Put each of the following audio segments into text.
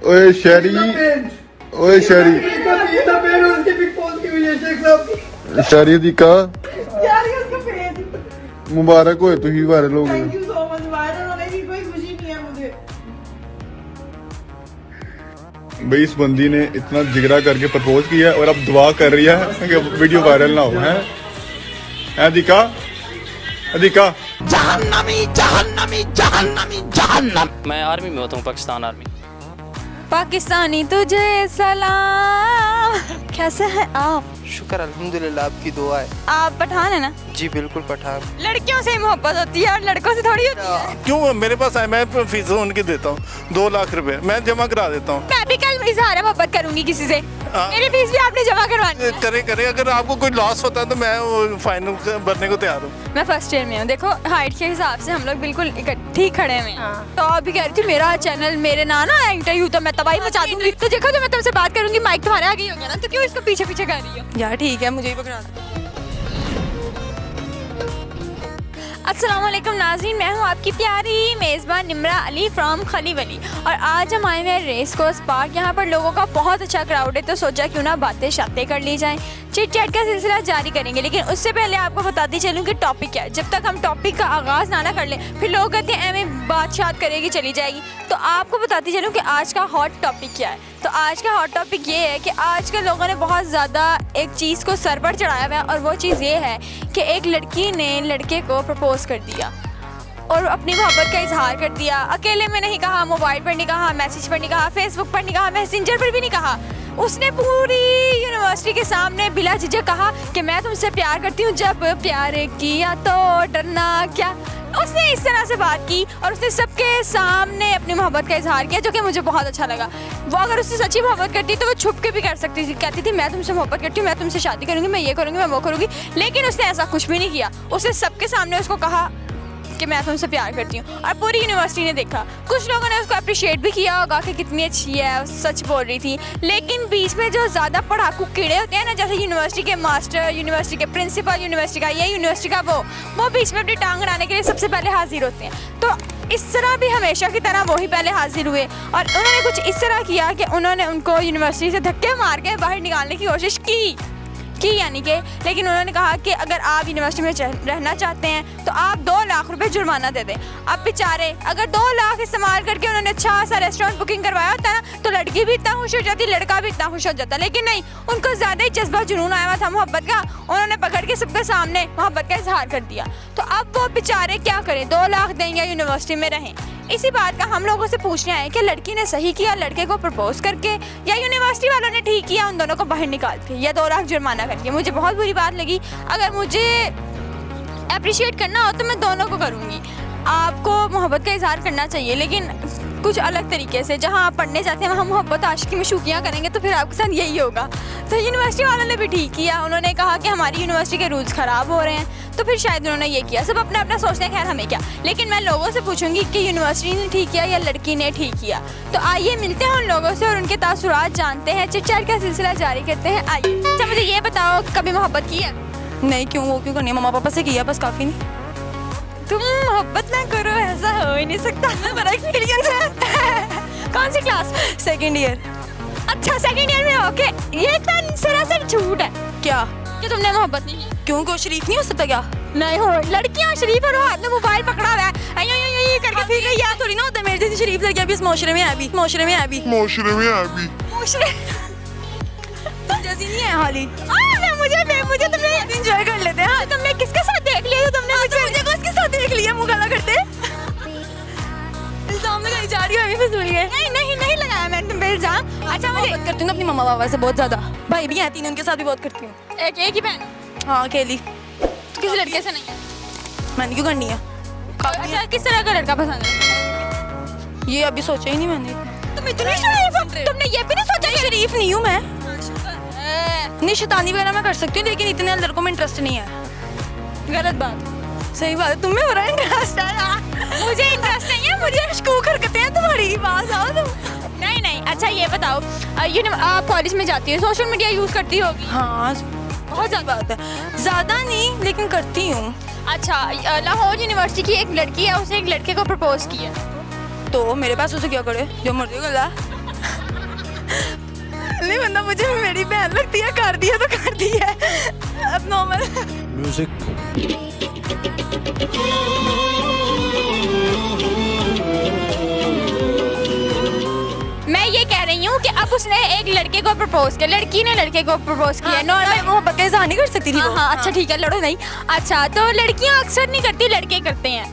ओए शरी, ओए शरी, शरी दी का मुबारक होए तुही वायरल हो गए। Thank you so much. Viral होने की कोई खुशी नहीं है मुझे। भाई इस बंदी ने इतना जिगरा करके प्रपोज किया और अब दुआ कर रही है कि वीडियो वायरल ना हो। है दिका, दिका जहन्नमी जहन्नमी जहन्नमी जहन्नम। मैं आर्मी में होता हूँ, पाकिस्तान आर्मी। पाकिस्तानी तुझे सलाम, कैसे हैं आप? शुक्र अल्हम्दुलिल्लाह, आपकी दुआ है। आप पठान है ना? जी बिल्कुल पठान। लड़कियों से ही मोहब्बत होती है और लड़कों से थोड़ी होती है। क्यों मेरे पास है, मैं फीस उनकी देता हूँ 2 लाख रुपए, मैं जमा करा देता हूँ। मैं भी कल इजहार मोहब्बत करूंगी किसी से, मेरी फीस भी आपने जमा करवानी है। करे अगर आपको कोई लॉस होता है तो मैं वो फाइन भरने को तैयार हूँ। मैं फर्स्ट ईयर में हूँ, देखो हाइट के हिसाब से हम लोग बिल्कुल ठीक खड़े हैं। तो आप भी कह रही थी मेरा चैनल मेरे ना इंटरव्यू, तो मैं तबाही मचा दूंगी। तो देखो जो मैं तुमसे बात करूंगी माइक तुम्हारे आगे ही होगा ना, तो क्यों इसको पीछे पीछे कर रही हो? यार ठीक है, मुझे ही पकड़ा दो। अस्सलाम वालेकुम नाज़रीन, मैं हूँ आपकी प्यारी मेज़बान निम्रा अली फ्रॉम खलीवली, और आज हम आए हुए हैं रेस कोर्स पार्क। यहाँ पर लोगों का बहुत अच्छा क्राउड है, तो सोचा क्यों ना बातें शातें कर ली जाएं। चिट चैट का सिलसिला जारी करेंगे, लेकिन उससे पहले आपको बताती चलूँ कि टॉपिक क्या है। जब तक हम टॉपिक का आगाज़ ना कर लें, फिर लोग कहते हैं एम बात शात करेगी चली जाएगी। तो आपको बताती चलूँ कि आज का हॉट टॉपिक क्या है। तो आज का हॉट टॉपिक ये है कि आजकल लोगों ने बहुत ज़्यादा एक चीज़ को सर पर चढ़ाया हुआ है, और वो चीज़ ये है कि एक लड़की ने लड़के को प्रपोज़ कर दिया और अपनी मोहब्बत का इजहार कर दिया। अकेले में नहीं कहा, मोबाइल पर नहीं कहा, मैसेज पर नहीं कहा, फेसबुक पर नहीं कहा, मैसेंजर पर भी नहीं कहा। उसने पूरी यूनिवर्सिटी के सामने बिला झिझक कहा कि मैं तुमसे प्यार करती हूँ, जब प्यार किया तो डरना क्या। उसने इस तरह से बात की और उसने सबके सामने अपनी मोहब्बत का इजहार किया, जो कि मुझे बहुत अच्छा लगा। वो अगर उससे सच्ची मोहब्बत करती तो वो छुप के भी कर सकती थी, कहती थी मैं तुमसे मोहब्बत करती हूँ, मैं तुमसे शादी करूँगी, मैं ये करूँगी, मैं वो करूँगी। लेकिन उसने ऐसा कुछ भी नहीं किया। उसने सबके सामने उसको कहा कि मैं तुमसे प्यार करती हूँ, और पूरी यूनिवर्सिटी ने देखा। कुछ लोगों ने उसको अप्रिशिएट भी किया होगा कि कितनी अच्छी है, सच बोल रही थी। लेकिन बीच में जो ज़्यादा पढ़ाकू कीड़े होते हैं ना, जैसे यूनिवर्सिटी के मास्टर, यूनिवर्सिटी के प्रिंसिपल, यूनिवर्सिटी का ये, यूनिवर्सिटी का वो बीच में अपनी टांग अड़ाने के लिए सबसे पहले हाजिर होते हैं। तो इस तरह भी हमेशा की तरह वही पहले हाजिर हुए, और उन्होंने कुछ इस तरह किया कि उन्होंने उनको यूनिवर्सिटी से धक्के मार के बाहर निकालने की कोशिश की यानी कि। लेकिन उन्होंने कहा कि अगर आप यूनिवर्सिटी में रहना चाहते हैं तो आप 2 लाख रुपए जुर्माना दे दें। अब बेचारे अगर 2 लाख इस्तेमाल करके उन्होंने अच्छा सा रेस्टोरेंट बुकिंग करवाया होता ना, तो लड़की भी इतना खुश हो जाती, लड़का भी इतना खुश हो जाता। लेकिन नहीं, उनको ज़्यादा ही जज्बा जुनून आया हुआ था मोहब्बत का। उन्होंने पकड़ के सबके सामने मोहब्बत का इजहार कर दिया। तो अब वो बेचारे क्या करें, 2 लाख दें या यूनिवर्सिटी में रहें। इसी बात का हम लोगों से पूछने आए कि लड़की ने सही किया लड़के को प्रपोज करके, या यूनिवर्सिटी वालों ने ठीक किया उन दोनों को बाहर निकाल के, या 2 लाख जुर्माना करके। मुझे बहुत बुरी बात लगी। अगर मुझे अप्रिशिएट करना हो तो मैं दोनों को करूँगी। आपको मोहब्बत का इजहार करना चाहिए, लेकिन कुछ अलग तरीके से। जहाँ आप पढ़ने जाते हैं वहाँ मोहब्बत आशिकी में शुकियाँ करेंगे तो फिर आपके साथ यही होगा। तो यूनिवर्सिटी वालों ने भी ठीक किया। उन्होंने कहा कि हमारी यूनिवर्सिटी के रूल्स ख़राब हो रहे हैं, तो फिर शायद उन्होंने ये किया। सब अपना अपना सोचते हैं, खैर हमें क्या। लेकिन मैं लोगों से पूछूंगी कि यूनिवर्सिटी ने ठीक किया या लड़की ने ठीक किया। तो आइए मिलते हैं उन लोगों से और उनके तासुरात जानते हैं। चिट चैट का सिलसिला जारी करते हैं। आइए। अच्छा मुझे ये बताओ, कभी मोहब्बत की है? नहीं, क्यों, वो क्यों करनी है? मम्मा पापा से किया बस, काफ़ी नहीं। तुम मोहब्बत ना करो, ऐसा हो ही नहीं सकता। बड़ा एक्सपीरियंस है। कौन सी क्लास? 2nd year. अच्छा 2nd ईयर में, ओके। ये तो सरासर झूठ है। क्या कि तुमने मोहब्बत नहीं की? क्यों, कोई शरीफ नहीं हो सकता क्या? नहीं हो, लड़कियां शरीफ और हाथ में मोबाइल पकड़ा हुआ है, ये करके फिर रही है। थोड़ी ना होता है, मेरे जैसी शरीफ लड़कियां भी इस माशरे में है, भी माशरे में है, भी मुझे जैसी नहीं है हाली। मुझे तुमने एंजॉय कर लेते हैं। तुमने किसके साथ देख लिया? तो तुमने मुझे किसके साथ देख लिया, मुंह काला करते। इल्जाम लगाई जा रही है, अभी फिजूल है। नहीं लगाया मैंने तुम पे इल्जाम। अच्छा मुझे बात करती हूँ अपनी मम्मा पापा से बहुत ज्यादा। भाई भी हैं 3, उनके साथ भी बहुत करती हूँ। एक ही बहन? हाँ अकेली। किसी लड़के से नहीं है? मैंने क्यों करनी है? अच्छा किस तरह का लड़का पसंद है? ये अभी सोचा ही नहीं मैंने। तुम इतनी शरीफ हो, तुमने ये भी नहीं सोचा? शरीफ नहीं हूँ मैं, नहीं शैतानी वगैरह मैं कर सकती हूँ, लेकिन इतने लड़कों में इंटरेस्ट नहीं है। गलत बात। सही बात है, तुम्हें हो रहा है इंटरेस्ट है। मुझे इंटरेस्ट नहीं है, मुझे मशकूक हरकतें हैं तुम्हारी। पास आओ तुम। नहीं अच्छा ये बताओ, आप कॉलेज में जाती हो, सोशल मीडिया यूज़ करती होगी? हाँ बहुत ज़्यादा बात है, ज़्यादा नहीं लेकिन करती हूँ। अच्छा, लाहौर यूनिवर्सिटी की एक लड़की है, उसने एक लड़के को प्रपोज किया, तो मेरे पास उसे क्या करे, जो मर्जी कर ला। नहीं बंदा मुझे मेरी बहन लगती है, कर दिया तो कर दिया है, अब नॉर्मल। मैं ये कह रही हूँ कि अब उसने एक लड़के को प्रपोज किया, लड़की ने लड़के को प्रपोज किया, नॉर्मल मोहब्बत का इजहार नहीं कर सकती थी वो। हाँ अच्छा ठीक है, लड़ो नहीं। अच्छा, तो लड़कियाँ अक्सर नहीं करती, लड़के करते हैं।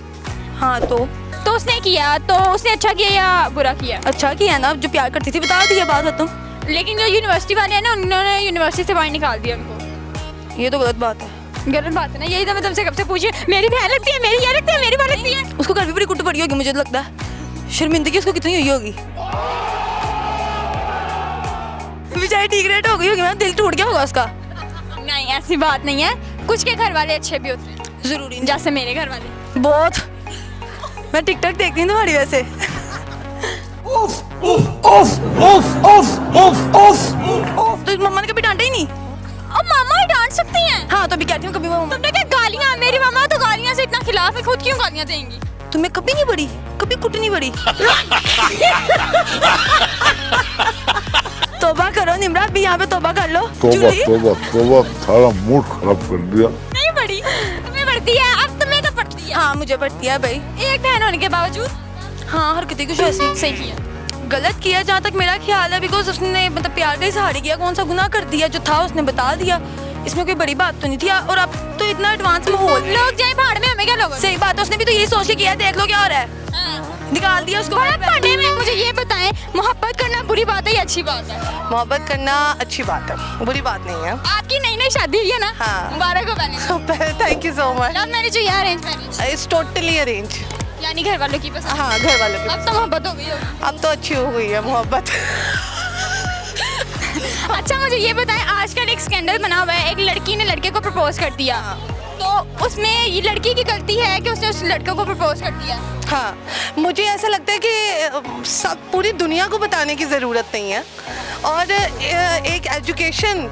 हाँ तो उसने किया, तो उसने अच्छा किया या बुरा किया? अच्छा किया ना, जो प्यार करती थी बता दिया बात खत्म। लेकिन जो यूनिवर्सिटी वाले हैं ना, उन्होंने यूनिवर्सिटी से बाहर निकाल दिया उनको। ये तो गलत बात है। गलत बात है ना, यही तो मैं तुमसे कब से पूछी, मेरी बहन लगती है, मेरी ये लगती है, मेरी वो लगती है। उसको घर भी बड़ी कुट पड़ी होगी, मुझे तो लगता है शर्मिंदगी उसको कितनी हुई होगी, बेचारी ठीक रेट हो गई होगी, मेरा दिल टूट गया होगा उसका। नहीं ऐसी बात नहीं है, कुछ के घर वाले अच्छे भी होते हैं, जरूरी नहीं। जैसे मेरे घर वाले। बहुत, मैं टिकटॉक देखती हूँ तुम्हारी वैसे। तो मम्मा ने कभी डांटा ही नहीं? अब मामा डांट सकती हैं। हाँ तो अभी कहती हूँ कभी मम्मा। तुमने क्या गालियाँ, मेरी मामा तो गालियाँ से इतना खिलाफ है, खुद क्यों गालियाँ देंगी? तुम्हें कभी नहीं पड़ी, कभी कुट नहीं पड़ी? तौबा करो निम्रा, अभी यहाँ पे तौबा कर लो। तौबा सारा मूड खराब कर दिया। नहीं पड़ी, तुम्हें पड़ती है, अब तुम्हें तो पड़ती है। हाँ मुझे पड़ती है भाई, एक बहन होने के बावजूद। हाँ हरकतें कुछ ऐसी सही किया, गलत किया जहाँ तक मेरा ख्याल है, बिकॉज उसने मतलब प्यार का इजहार किया, कौन सा गुनाह कर दिया, जो था उसने बता दिया, इसमें कोई बड़ी बात तो नहीं थी। और अब तो इतना एडवांस माहौल, लोग जाए पहाड़ में, हमें क्या लोग। सही बात है, उसने भी तो यही सोच के किया, देख लो क्या हो रहा है, निकाल दिया उसको। पढ़ने में मुझे ये बताएं, मोहब्बत करना बुरी बात है या अच्छी बात है? मोहब्बत करना अच्छी बात है, बुरी बात नहीं है। आपकी नई नई शादी हुई है ना? हाँ। मुबारक हो पहले। Thank you so much. Love marriage या arrange marriage? It's totally arrange. यानी घर वालों की पसंद। हाँ घर वालों की। अब तो मोहब्बत हो गई होगी। अब तो अच्छी हो गई है मोहब्बत। अच्छा मुझे ये बताएं, आजकल एक स्कैंडल बना हुआ है, एक लड़की ने लड़के को प्रपोज कर दिया, तो उसमें ये लड़की की गलती है कि उसने उस लड़के को प्रपोज कर दिया? हाँ मुझे ऐसा लगता है कि सब पूरी दुनिया को बताने की ज़रूरत नहीं है, और एक एजुकेशन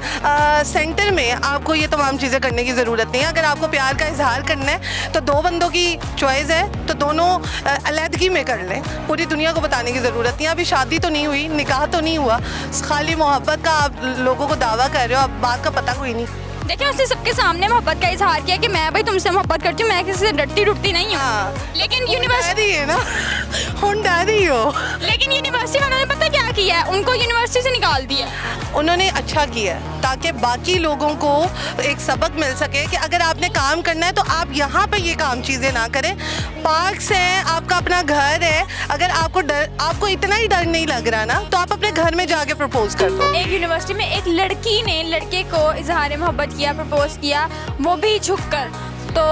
सेंटर में आपको ये तमाम चीज़ें करने की ज़रूरत नहीं है। अगर आपको प्यार का इजहार करना है तो दो बंदों की चॉइस है, तो दोनों अलहदगी में कर लें, पूरी दुनिया को बताने की ज़रूरत नहीं है। अभी शादी तो नहीं हुई, निकाह तो नहीं हुआ, खाली मोहब्बत का आप लोगों को दावा कर रहे हो, अब बात का पता कोई नहीं। देखिए उसने सबके सामने मोहब्बत का इजहार किया कि मैं भाई तुमसे मोहब्बत करती हूँ, मैं किसी से डरती डुरती नहीं हूँ। हाँ लेकिन यूनिवर्सिटी है ना, हम डैडी हो। लेकिन यूनिवर्सिटी वालों ने पता क्या किया है, उनको यूनिवर्सिटी से निकाल दिया। उन्होंने अच्छा किया ताकि बाकी लोगों को एक सबक मिल सके कि अगर आपने काम करना है तो आप यहाँ पे ये काम चीज़ें ना करें। पार्क्स हैं, आपका अपना घर है, अगर आपको इतना ही डर नहीं लग रहा ना, तो आप अपने घर में जाके प्रपोज कर दो। एक यूनिवर्सिटी में एक लड़की ने लड़के को इजहार मोहब्बत किया, प्रपोज किया, वो भी झुककर, तो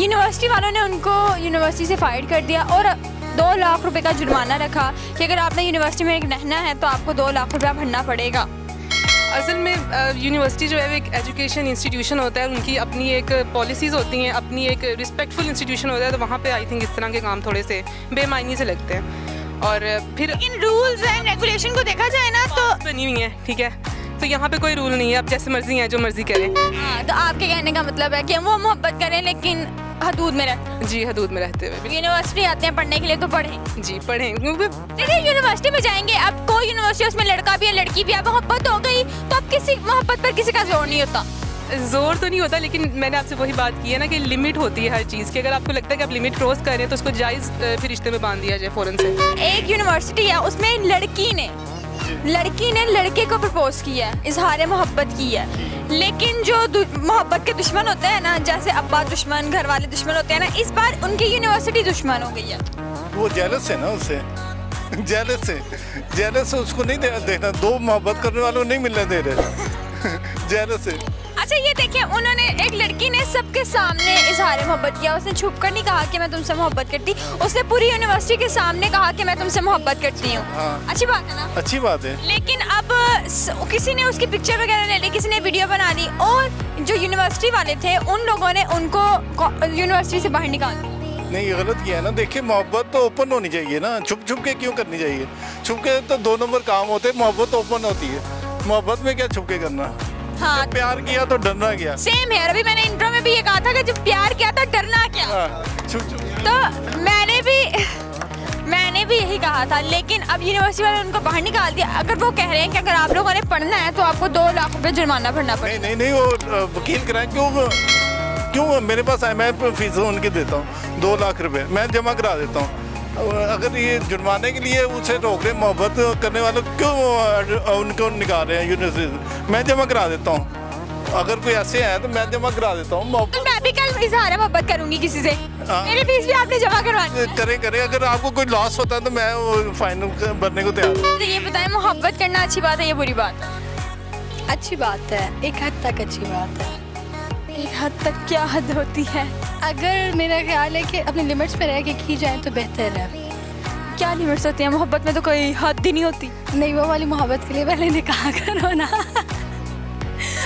यूनिवर्सिटी वालों ने उनको यूनिवर्सिटी से फायर कर दिया और 2 लाख रुपए का जुर्माना रखा कि अगर आपने यूनिवर्सिटी में रहना है तो आपको 2 लाख रुपया भरना पड़ेगा। असल में यूनिवर्सिटी जो है वो एक एजुकेशन इंस्टीट्यूशन होता है, उनकी अपनी एक पॉलिसीज़ होती हैं, अपनी एक रिस्पेक्टफुल इंस्टीट्यूशन होता है, तो वहाँ पे आई थिंक इस तरह के काम थोड़े से बेमायनी से लगते हैं। और फिर इन रूल्स एंड रेगुलेशन को देखा जाए ना तो बनी हुई है, ठीक है, तो यहाँ पे कोई रूल नहीं है, आप जैसे मर्जी हैं जो मर्जी करें। हाँ, तो आपके कहने का मतलब है कि वो मोहब्बत करें लेकिन हदूद में रहते जी, हदूद में रहते हुए। यूनिवर्सिटी आते हैं पढ़ने के लिए तो पढ़ें। जी पढ़ें, क्योंकि देखिए यूनिवर्सिटी में जाएंगे, अब कोई यूनिवर्सिटी उसमें लड़का भी है लड़की भी है, मोहब्बत हो गई तो अब किसी मोहब्बत पर किसी का जोर नहीं होता। जोर तो नहीं होता, लेकिन मैंने आपसे वही बात की है ना कि लिमिट होती है हर चीज़ की। अगर आपको लगता है कि आप लिमिट क्रॉस कर रहे हैं तो उसको जायज़ फिर रिश्ते में बांध दिया जाए फ़ौरन से। एक यूनिवर्सिटी है, उसमें लड़की ने लड़के को प्रपोज किया है, इजहार मोहब्बत की है, लेकिन जो मोहब्बत के दुश्मन होते हैं ना, जैसे अब्बा दुश्मन, घर वाले दुश्मन होते हैं ना, इस बार उनकी यूनिवर्सिटी दुश्मन हो गई है। वो जेलस है ना, उससे जेलस है, उसको नहीं देना, 2 मोहब्बत करने वालों नहीं मिलने दे रहे। जेलस है। अच्छा ये देखिए, उन्होंने एक लड़की ने सबके सामने इजहार मोहब्बत किया, उसने छुप कर नहीं कहा कि मैं तुमसे मोहब्बत करती, उसने पूरी यूनिवर्सिटी के सामने कहा कि मैं तुमसे मोहब्बत करती हूँ। हाँ। अच्छी बात है ना? अच्छी बात है। लेकिन अब किसी ने उसकी पिक्चर वगैरह ले ली, किसी ने वीडियो बना ली, और जो यूनिवर्सिटी वाले थे उन लोगों ने उनको यूनिवर्सिटी से बाहर निकाल दिया। नहीं ये गलत किया है ना। देखिए मोहब्बत तो ओपन होनी चाहिए ना, छुप छुप के क्यों करनी चाहिए? छुप के तो 2 नंबर काम होते हैं, मोहब्बत ओपन होती है। मोहब्बत में क्या छुप के करना? हाँ जब प्यार किया तो डरना क्या? सेम है। अभी मैंने इंट्रो में भी ये कहा था कि जब प्यार किया तो डरना क्या। हाँ, छुप छुप। तो मैंने भी यही कहा था, लेकिन अब यूनिवर्सिटी वाले उनको बाहर निकाल दिया। अगर वो कह रहे हैं कि अगर आप लोगों ने पढ़ना है तो आपको 2 लाख रुपए जुर्माना भरना पड़ेगा। नहीं वो वकील कराएं। क्यों मेरे पास है, मैं फीस उनकी देता हूँ 2 लाख रुपए मैं जमा करा देता हूँ। अगर ये जुर्माने के लिए उसे रोक रहे, मोहब्बत करने वालों क्यों उनको निकाल रहे हैं यूनिवर्सिटी? मैं जमा करा देता हूँ। अगर कोई ऐसे है तो मैं जमा करा देता हूँ। तो मैं भी कल इजहार मोहब्बत करूंगी किसी से, मेरी फीस भी आपने जमा करवानी है। करें। अगर आपको कोई लॉस होता है तो मैं वो फाइनल भरने को तैयार हूँ। तो ये बताएं, मोहब्बत करना अच्छी बात है या बुरी बात है? अच्छी बात है, एक हद तक अच्छी बात है। एक हद तक क्या हद होती है? अगर मेरा ख्याल है कि अपने लिमिट्स में रह के की जाए तो बेहतर है। क्या लिमिट्स होती हैं? मोहब्बत में तो कोई हद ही नहीं होती। नहीं, वो वाली मोहब्बत के लिए पहले निकाह करो ना।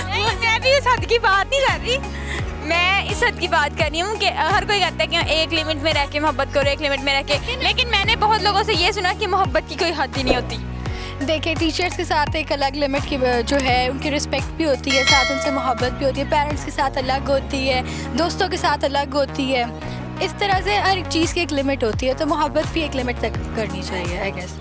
नहीं, मैं भी इस हद की बात नहीं कर रही। मैं इस हद की बात कर रही हूँ कि हर कोई कहता है कि एक लिमिट में रह के मोहब्बत करो, एक लिमिट में रह के, लेकिन मैंने बहुत लोगों से ये सुना कि मोहब्बत की कोई हद ही नहीं होती। देखिए, टीचर्स के साथ एक अलग लिमिट की जो है उनकी रिस्पेक्ट भी होती है, साथ उनसे मोहब्बत भी होती है। पेरेंट्स के साथ अलग होती है, दोस्तों के साथ अलग होती है। इस तरह से हर एक चीज़ की एक लिमिट होती है, तो मोहब्बत भी एक लिमिट तक करनी चाहिए, आई गेस।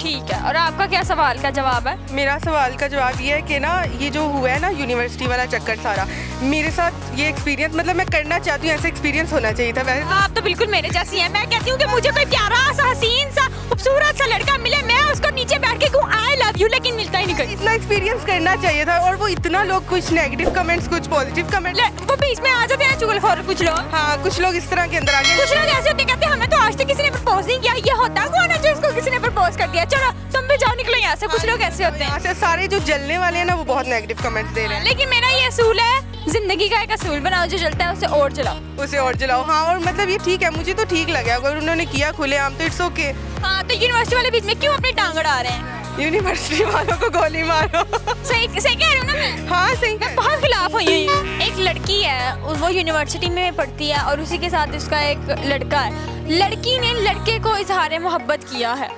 ठीक है, और आपका क्या सवाल का जवाब है? मेरा सवाल का जवाब ये है कि ना, ये जो हुआ है ना यूनिवर्सिटी वाला चक्कर सारा, मेरे साथ ये एक्सपीरियंस, मतलब मैं करना चाहती हूँ, ऐसा एक्सपीरियंस होना चाहिए था। वैसे आप तो बिल्कुल मेरे जैसी हैं। मैं कहती हूँ कि मुझे कोई प्यारा सा, हसीन सा, खूबसूरत सा लड़का मिले, मैं उसको नीचे बैठ के कहूँ आई लव यू, लेकिन मिलता ही नहीं कहीं। इतना एक्सपीरियंस करना चाहिए था। और वो इतना लोग, कुछ नेगेटिव कमेंट्स, कुछ पॉजिटिव कमेंट, वो बीच में आ जाते हैं चुगलखोर कुछ लोग। हाँ, कुछ लोग इस तरह के अंदर आ गए। कुछ लोग ऐसे होते कहते हैं हमें तो आज तक किसी ने प्रपोज नहीं किया। ये होता कौन है जो इसको किसी ने प्रपोज कर दिया? चलो तुम भी जाओ, निकलो यहाँ से। कुछ लोग ऐसे होते हैं। यहाँ से सारे जो जलने वाले हैं ना, वो बहुत नेगेटिव कमेंट्स दे रहे हैं। लेकिन मेरा ये असूल है, जिंदगी का एक असूल बनाओ, जो जलता है उसे और जलाओ। उसे और जलाओ। हाँ, और मतलब ये ठीक है, मुझे तो ठीक लगा। अगर उन्होंने किया खुलेआम तो इट्स ओके। हाँ, तो यूनिवर्सिटी वाले बीच में क्यों अपनी टांग अड़ा रहे हैं? यूनिवर्सिटी वालों को गोली मारो। सही कह रही हूँ ना मैं? हाँ, सही मैं बहुत खिलाफ हुई हूँ। एक लड़की है, वो यूनिवर्सिटी में पढ़ती है और उसी के साथ उसका एक लड़का है। लड़की ने लड़के को इजहार मोहब्बत किया है,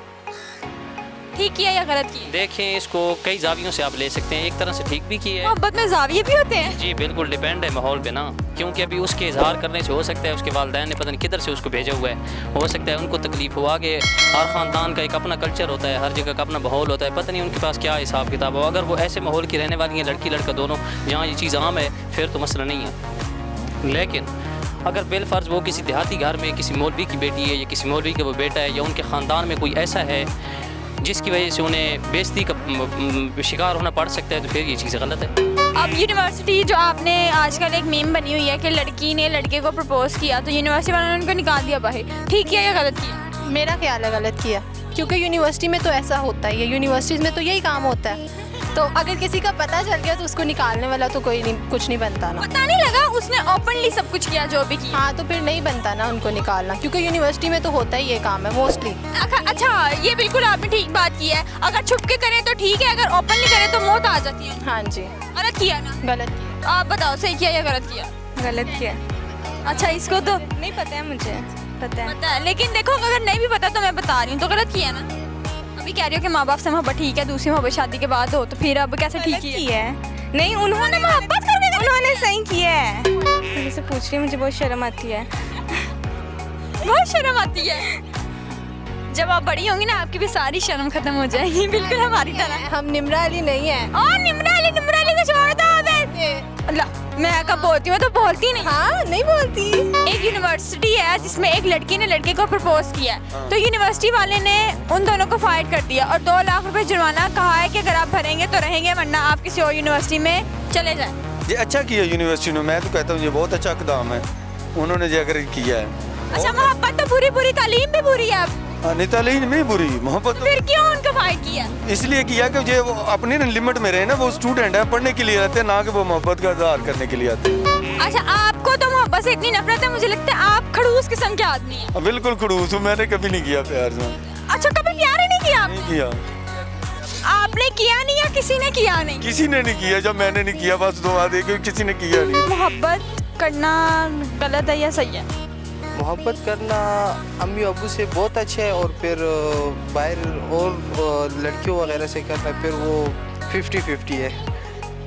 ठीक किया या गलत किया? देखें, इसको कई जावियों से आप ले सकते हैं। एक तरह से ठीक भी किया है। मोहब्बत में जाविये भी होते हैं? जी बिल्कुल, डिपेंड है माहौल पे ना, क्योंकि अभी उसके इजहार करने से हो सकता है उसके वालिदैन ने पता नहीं किधर से उसको भेजा हुआ है, हो सकता है उनको तकलीफ हो। आगे हर ख़ानदान का एक अपना कल्चर होता है, हर जगह का अपना माहौल होता है, पता नहीं उनके पास क्या हिसाब किताब हो। अगर वो ऐसे माहौल की रहने वाली हैं, लड़की लड़का दोनों, जहाँ ये चीज़ आम है, फिर तो मसला नहीं है। लेकिन अगर बिलफर्ज वो किसी देहाती घर में किसी मौलवी की बेटी है या किसी मौलवी का वो बेटा है, या उनके ख़ानदान में कोई ऐसा है जिसकी वजह से उन्हें बेइज्जती का शिकार होना पड़ सकता है, तो फिर ये चीज़ गलत है। अब यूनिवर्सिटी जो आपने आजकल एक मीम बनी हुई है कि लड़की ने लड़के को प्रपोज किया तो यूनिवर्सिटी वालों ने उनको निकाल दिया बाहर, ठीक किया या गलत किया? मेरा ख्याल है गलत किया, क्योंकि यूनिवर्सिटी में तो ऐसा होता ही है, यूनिवर्सिटीज़ में तो यही काम होता है। तो अगर किसी का पता चल गया तो उसको निकालने वाला तो कोई नहीं, कुछ नहीं बनता ना। पता नहीं लगा, उसने ओपनली सब कुछ किया जो भी किया। हाँ, तो फिर नहीं बनता ना उनको निकालना, क्योंकि यूनिवर्सिटी में तो होता ही ये काम है मोस्टली। अच्छा, ये बिल्कुल आपने ठीक बात की है। अगर छुप के करें तो ठीक है, अगर ओपनली करें तो मौत आ जाती है। हाँ जी, गलत किया ना? गलत किया। तो आप बताओ, सही किया या गलत किया? गलत किया। अच्छा, इसको तो नहीं पता है, मुझे पता है। पता है, लेकिन देखो अगर नहीं भी पता तो मैं बता रही हूँ, तो गलत किया ना? अभी कह रही हो कि माँ बाप से मोहब्बत ठीक है, दूसरी मोहब्बत शादी के बाद हो, तो फिर अब कैसे ठीक किया है? नहीं, उन्होंने मोहब्बत करके उन्होंने सही किया है। मुझे पूछ रही है, मुझे बहुत शर्म आती है। बहुत शर्म आती है। जब आप बड़ी होंगी ना, आपकी भी सारी शर्म खत्म हो जाएगी, बिल्कुल हमारी तरह। हम निम्रा अली नहीं है। और निम्रा अली को छोड़ दो। अल्लाह, मैं कब बोलती हूँ तो बोलती नहीं। हाँ, नहीं बोलती। एक यूनिवर्सिटी है जिसमें एक लड़की ने लड़के को प्रपोज किया, तो यूनिवर्सिटी वाले ने उन दोनों को फाइट कर दिया और 2 लाख रुपए जुर्माना कहा है कि अगर आप भरेंगे तो रहेंगे, वरना आप किसी और यूनिवर्सिटी में चले जाएं। ये अच्छा किया यूनिवर्सिटी ने, मैं तो कहता हूँ ये बहुत अच्छा कदम है उन्होंने जो अगर किया है। अच्छा, मोहब्बत तो बुरी, तालीम भी बुरी है। नहीं, तालीम नहीं बुरी, मोहब्बत तो फिर क्यों उनको फाइट किया? इसलिए किया कि ये वो अपनी लिमिट में रहे ना, वो स्टूडेंट है, पढ़ने के लिए रहते हैं, ना कि वो मोहब्बत का इजहार करने के लिए आते हैं। अच्छा, आपको तो मोहब्बत से इतनी नफरत है, मुझे लगता है आप खड़ूस किस्म के आदमी हैं। बिल्कुल खड़ूस हूँ, मैंने कभी नहीं किया प्यार से। अच्छा, कभी प्यार ही नहीं किया? नहीं किया। आपने किया नहीं या किसी ने किया नहीं? किसी ने नहीं किया, जब मैंने नहीं किया बस दुआ दे के किसी ने किया नहीं। मोहब्बत करना गलत है या सही है? मोहब्बत करना अम्मी अबू से बहुत अच्छा है, और फिर बाहर और लड़कियों वगैरह से करना फिर वो 50-50 है।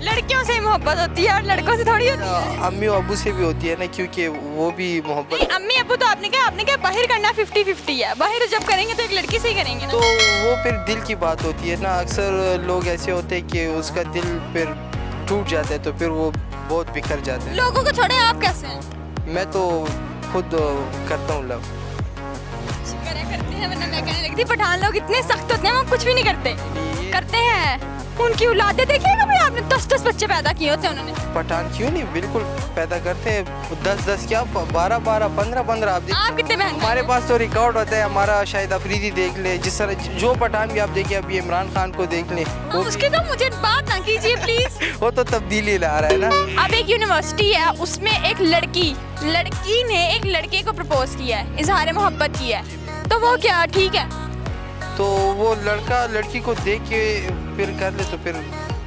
लड़कियों से मोहब्बत होती है और लड़कों से थोड़ी होती है। अम्मी अबू से भी होती है ना, क्योंकि वो भी मोहब्बत। नहीं, अम्मी अबू तो आपने क्या बाहर करना 50-50 है, बाहर जब करेंगे तो एक लड़की से ही करेंगे ना। तो वो फिर दिल की बात होती है ना, अक्सर लोग ऐसे होते हैं कि उसका दिल फिर टूट जाता है, तो फिर वो बहुत बिखर जाते हैं। लोगों को छोड़े, आप कैसे हैं? मैं तो खुद करता हूँ लव। करते हैं, वरना मैं कहने लगती पठान लोग इतने सख्त होते हैं, वो कुछ भी नहीं करते हैं। उनकी औलादे देखिएगा भाई, आपने 10-10 बच्चे पैदा किए होते हैं उन्होंने। पठान क्यों नहीं, बिल्कुल पैदा करते हैं, 10-10 क्या 12-12 15-15 आप कितने बहन? हमारे पास तो रिकॉर्ड होता है हमारा। शायद अफरीदी देख ले, जिस तरह जो पठान भी आप देखिए, अभी इमरान खान को देख ले, उसकी तो मुझे बात ना कीजिए प्लीज। वो तो तब्दीली ला रहा है ना। अब एक यूनिवर्सिटी है, उसमें एक लड़की ने एक लड़के को प्रपोज किया है, इजहार मोहब्बत किया है, तो वो क्या ठीक है? तो वो लड़का लड़की को देख के फिर कर ले तो फिर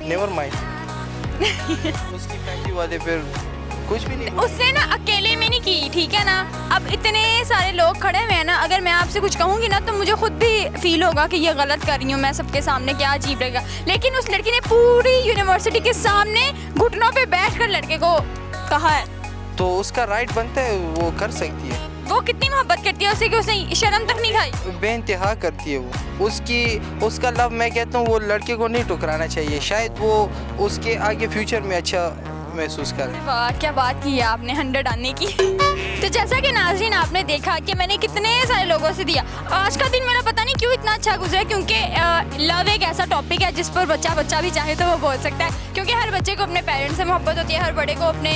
नेवर माइंड। उसकी फैमिली वाले फिर कुछ भी नहीं। उसने ना अकेले में नहीं की, ठीक है ना। अब इतने सारे लोग खड़े हुए हैं ना, अगर मैं आपसे कुछ कहूँगी ना तो मुझे खुद भी फील होगा कि ये गलत कर रही हूँ मैं सबके सामने, क्या अजीब रहेगा। लेकिन उस लड़की ने पूरी यूनिवर्सिटी के सामने घुटनों पे बैठकर लड़के को कहा है, तो उसका राइट बनता है, वो कर सकती है। वो कितनी मोहब्बत करती है उससे कि उसने शर्म तक नहीं खाई। बेइंतहा करती है वो, उसका लव, मैं कहता हूँ वो लड़के को नहीं ठुकराना चाहिए, शायद वो उसके आगे फ्यूचर में अच्छा महसूस करे। वाह, क्या बात की है आपने 100 आने की। तो जैसा कि नाज़रीन आपने देखा कि मैंने कितने सारे लोगों से दिया। आज का दिन मेरा पता नहीं क्यों इतना अच्छा गुजरा, क्योंकि लव एक ऐसा टॉपिक है जिस पर बच्चा भी चाहे तो वो बोल सकता है, क्योंकि हर बच्चे को अपने पेरेंट्स से मोहब्बत होती है, हर बड़े को अपने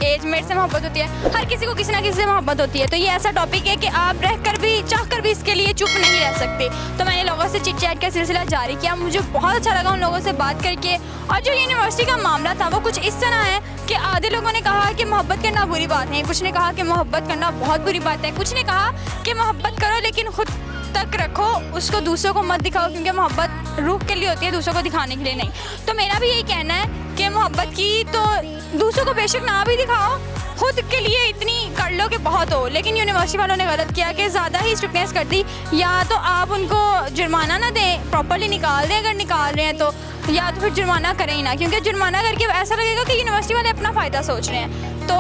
एजमेट से मोहब्बत होती है, हर किसी को किसी ना किसी से मोहब्बत होती है। तो ये ऐसा टॉपिक है कि आप रहकर भी चाहकर भी इसके लिए चुप नहीं रह सकते। तो मैंने लोगों से चिट चैट का सिलसिला जारी किया, मुझे बहुत अच्छा लगा उन लोगों से बात करके। और जो यूनिवर्सिटी का मामला था वो कुछ इस तरह है कि आधे लोगों ने कहा कि मोहब्बत करना बुरी बात है, कुछ ने कहा कि मोहब्बत करना बहुत बुरी बात है, कुछ ने कहा कि मोहब्बत करो लेकिन खुद तक रखो, उसको दूसरों को मत दिखाओ, क्योंकि मोहब्बत रूह के लिए होती है, दूसरों को दिखाने के लिए नहीं। तो मेरा भी यही कहना है कि मोहब्बत की तो दूसरों को बेशक ना भी दिखाओ, खुद के लिए इतनी कर लो कि बहुत हो। लेकिन यूनिवर्सिटी वालों ने गलत किया कि ज़्यादा ही स्ट्रिक्टनेस कर दी। या तो आप उनको जुर्माना ना दें, प्रॉपर्ली निकाल दें अगर निकाल रहे हैं तो, या तो फिर जुर्माना करें ही ना, क्योंकि जुर्माना करके ऐसा लगेगा कि यूनिवर्सिटी वाले अपना फ़ायदा सोच रहे हैं। तो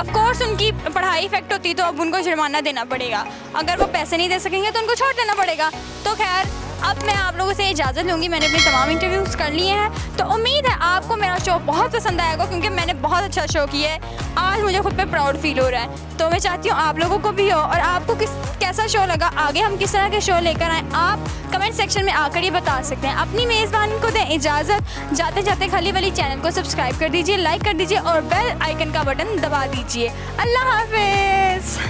ऑफकोर्स उनकी पढ़ाई इफेक्ट होती है, तो अब उनको जुर्माना देना पड़ेगा। अगर वो पैसे नहीं दे सकेंगे तो उनको छोड़ देना पड़ेगा। तो खैर, अब मैं आप लोगों से इजाज़त लूँगी, मैंने अपने तमाम इंटरव्यूज़ कर लिए हैं। तो उम्मीद है आपको मेरा शो बहुत पसंद आएगा, क्योंकि मैंने बहुत अच्छा शो किया है। आज मुझे खुद पे प्राउड फील हो रहा है। तो मैं चाहती हूँ आप लोगों को भी हो, और आपको कैसा शो लगा, आगे हम किस तरह के शो लेकर आएँ, आप कमेंट सेक्शन में आकर ये बता सकते हैं। अपनी मेज़बान को दें इजाज़त, जाते जाते खली वली चैनल को सब्सक्राइब कर दीजिए, लाइक कर दीजिए और बेल आइकन का बटन दबा दीजिए। अल्लाह हाफिज़।